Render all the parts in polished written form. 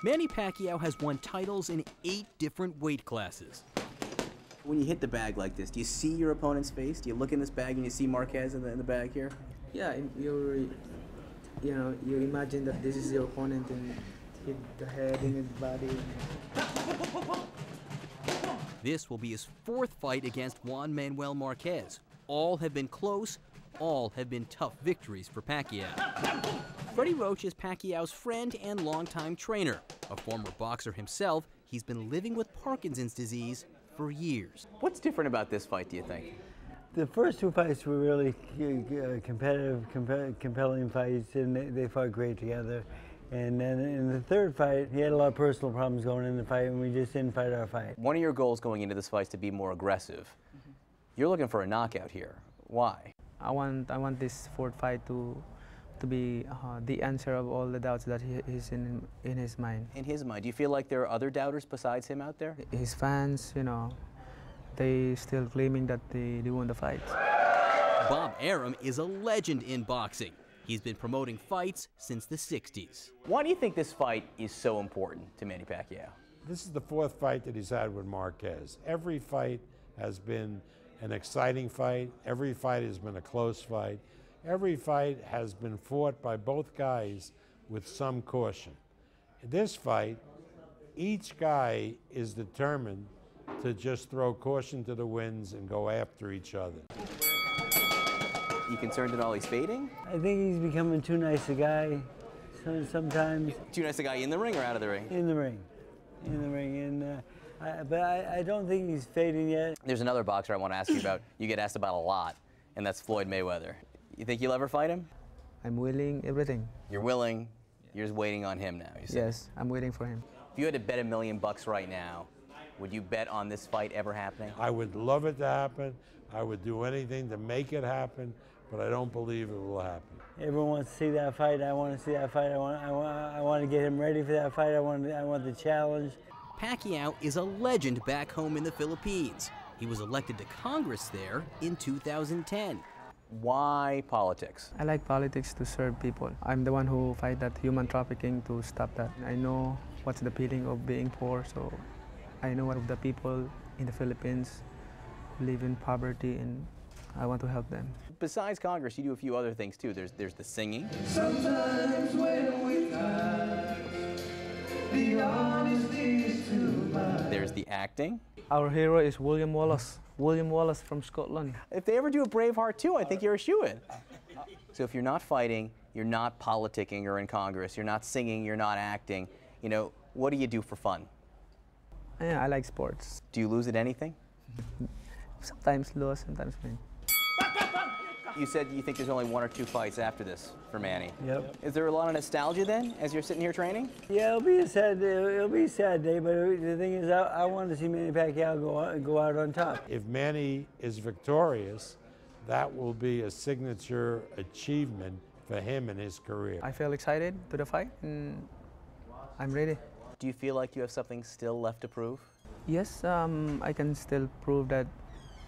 Manny Pacquiao has won titles in 8 different weight classes. When you hit the bag like this, do you see your opponent's face? Do you look in this bag and you see Márquez in the bag here? Yeah, you imagine that this is your opponent and hit the head and the body. This will be his 4th fight against Juan Manuel Márquez. All have been close, all have been tough victories for Pacquiao. Freddie Roach is Pacquiao's friend and longtime trainer. A former boxer himself, he's been living with Parkinson's disease for years. What's different about this fight, do you think? The first 2 fights were really competitive, compelling fights, and they fought great together. And then in the 3rd fight, he had a lot of personal problems going in the fight, and we just didn't fight our fight. One of your goals going into this fight is to be more aggressive. You're looking for a knockout here. Why? I want this 4th fight to be the answer of all the doubts that he's in his mind. In his mind, do you feel like there are other doubters besides him out there? His fans, they still claiming that they won the fight. Bob Arum is a legend in boxing. He's been promoting fights since the 60s. Why do you think this fight is so important to Manny Pacquiao? This is the 4th fight that he's had with Márquez. Every fight has been an exciting fight. Every fight has been a close fight. Every fight has been fought by both guys with some caution. In this fight, each guy is determined to just throw caution to the winds and go after each other. You concerned at all he's fading? I think he's becoming too nice a guy sometimes. Too nice a guy in the ring or out of the ring? In the ring. In the ring. But I don't think he's fading yet. There's another boxer I want to ask you about. You get asked about a lot, and that's Floyd Mayweather. You think you'll ever fight him? I'm willing everything. You're willing. You're just waiting on him now, you said? Yes, I'm waiting for him. If you had to bet $1 million right now, would you bet on this fight ever happening? I would love it to happen. I would do anything to make it happen, but I don't believe it will happen. Everyone wants to see that fight. I want to see that fight. I want to get him ready for that fight. I want the challenge. Pacquiao is a legend back home in the Philippines. He was elected to Congress there in 2010. Why politics? I like politics to serve people. I'm the one who fight that human trafficking to stop that. I know what's the feeling of being poor, so I know what the people in the Philippines live in poverty, and I want to help them. Besides Congress, you do a few other things too. There's the singing. Sometimes when we fight, the honesty is too much. There's the acting. Our hero is William Wallace. William Wallace from Scotland. If they ever do a Braveheart 2, I think you're a shoo-in. So if you're not fighting, you're not politicking or in Congress, you're not singing, you're not acting, what do you do for fun? Yeah, I like sports. Do you lose at anything? Sometimes lose, sometimes win. You said you think there's only 1 or 2 fights after this for Manny. Yep. Is there a lot of nostalgia then, as you're sitting here training? Yeah, it'll be a sad day, but the thing is, I want to see Manny Pacquiao go out on top. If Manny is victorious, that will be a signature achievement for him in his career. I feel excited to the fight, and I'm ready. Do you feel like you have something still left to prove? Yes, I can still prove that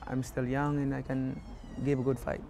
I'm still young and I can give a good fight.